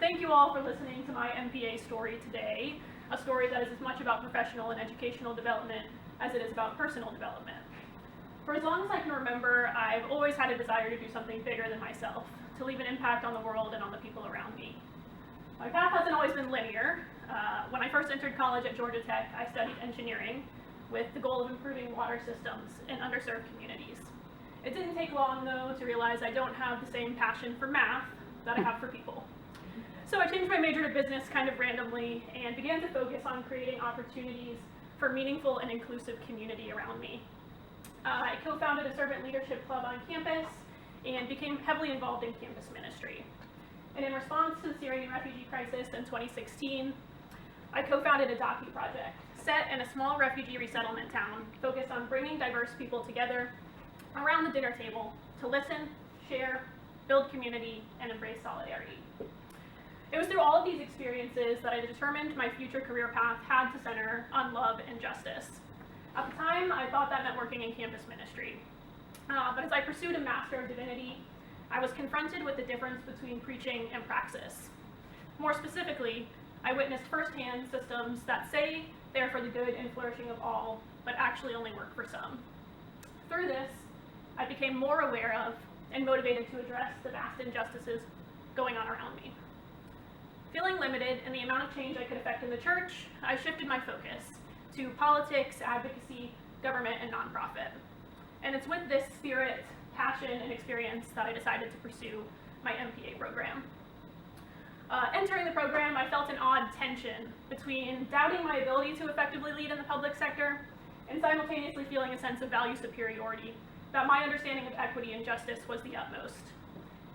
thank you all for listening to my MPA story today, a story that is as much about professional and educational development as it is about personal development. For as long as I can remember, I've always had a desire to do something bigger than myself, to leave an impact on the world and on the people around me. My path hasn't always been linear. When I first entered college at Georgia Tech, I studied engineering with the goal of improving water systems in underserved communities. It didn't take long, though, to realize I don't have the same passion for math that I have for people. So I changed my major to business kind of randomly and began to focus on creating opportunities for meaningful and inclusive community around me. I co-founded a servant leadership club on campus and became heavily involved in campus ministry. And in response to the Syrian refugee crisis in 2016, I co-founded a docu-project set in a small refugee resettlement town focused on bringing diverse people together around the dinner table to listen, share, build community, and embrace solidarity. It was through all of these experiences that I determined my future career path had to center on love and justice. At the time, I thought that meant working in campus ministry. But as I pursued a Master of Divinity, I was confronted with the difference between preaching and praxis. More specifically, I witnessed firsthand systems that say they're for the good and flourishing of all, but actually only work for some. Through this, I became more aware of and motivated to address the vast injustices going on around me. Feeling limited in the amount of change I could affect in the church, I shifted my focus to politics, advocacy, government, and nonprofit. And it's with this spirit, passion, and experience that I decided to pursue my MPA program. Entering the program, I felt an odd tension between doubting my ability to effectively lead in the public sector and simultaneously feeling a sense of value superiority, that my understanding of equity and justice was the utmost.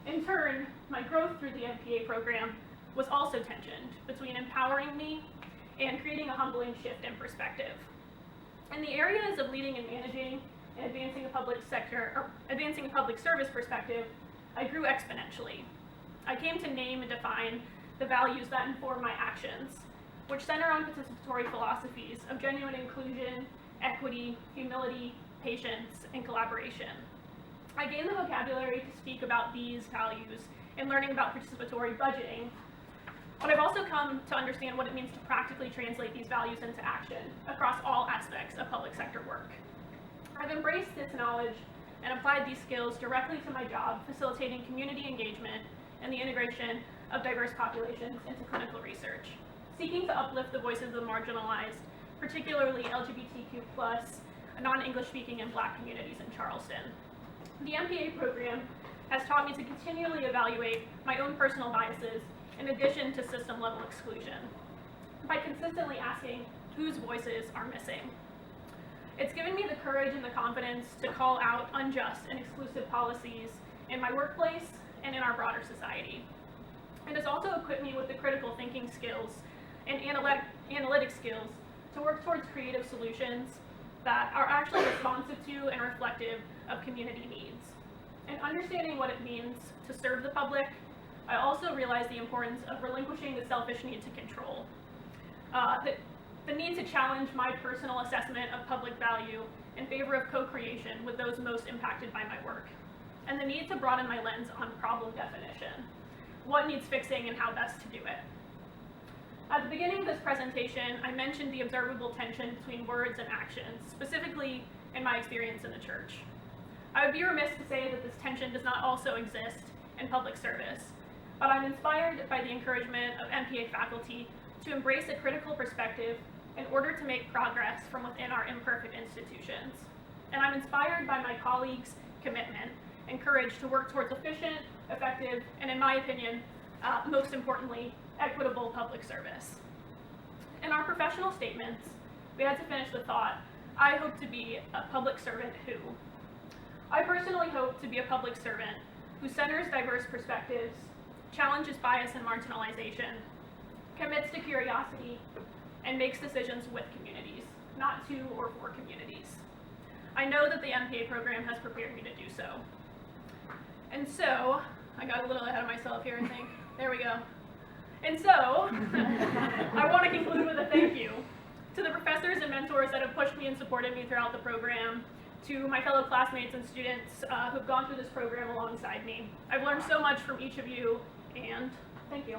In turn, my growth through the MPA program was also tensioned between empowering me and creating a humbling shift in perspective. In the areas of leading and managing and advancing a public service perspective, I grew exponentially. I came to name and define the values that inform my actions, which center on participatory philosophies of genuine inclusion, equity, humility, patience, and collaboration. I gained the vocabulary to speak about these values in learning about participatory budgeting, but I've also come to understand what it means to practically translate these values into action across all aspects of public sector work. I've embraced this knowledge and applied these skills directly to my job, facilitating community engagement and the integration of diverse populations into clinical research, seeking to uplift the voices of the marginalized, particularly LGBTQ+, non-English speaking and Black communities in Charleston. The MPA program has taught me to continually evaluate my own personal biases in addition to system-level exclusion, by consistently asking whose voices are missing. It's given me the courage and the confidence to call out unjust and exclusive policies in my workplace and in our broader society. It has also equipped me with the critical thinking skills and analytic skills to work towards creative solutions that are actually responsive to and reflective of community needs. And understanding what it means to serve the public, I also realized the importance of relinquishing the selfish need to control. The need to challenge my personal assessment of public value in favor of co-creation with those most impacted by my work. And the need to broaden my lens on problem definition, what needs fixing and how best to do it. At the beginning of this presentation, I mentioned the observable tension between words and actions, specifically in my experience in the church. I would be remiss to say that this tension does not also exist in public service, but I'm inspired by the encouragement of MPA faculty to embrace a critical perspective in order to make progress from within our imperfect institutions. And I'm inspired by my colleagues' commitment and courage to work towards efficient, effective, and in my opinion, most importantly, equitable public service. In our professional statements, we had to finish the thought, I hope to be a public servant who. I personally hope to be a public servant who centers diverse perspectives, challenges bias and marginalization, commits to curiosity, and makes decisions with communities, not to or for communities. I know that the MPA program has prepared me to do so. And so, I got a little ahead of myself here, I think. There we go. And so, I want to conclude with a thank you to the professors and mentors that have pushed me and supported me throughout the program, to my fellow classmates and students who've gone through this program alongside me. I've learned so much from each of you, and Thank you.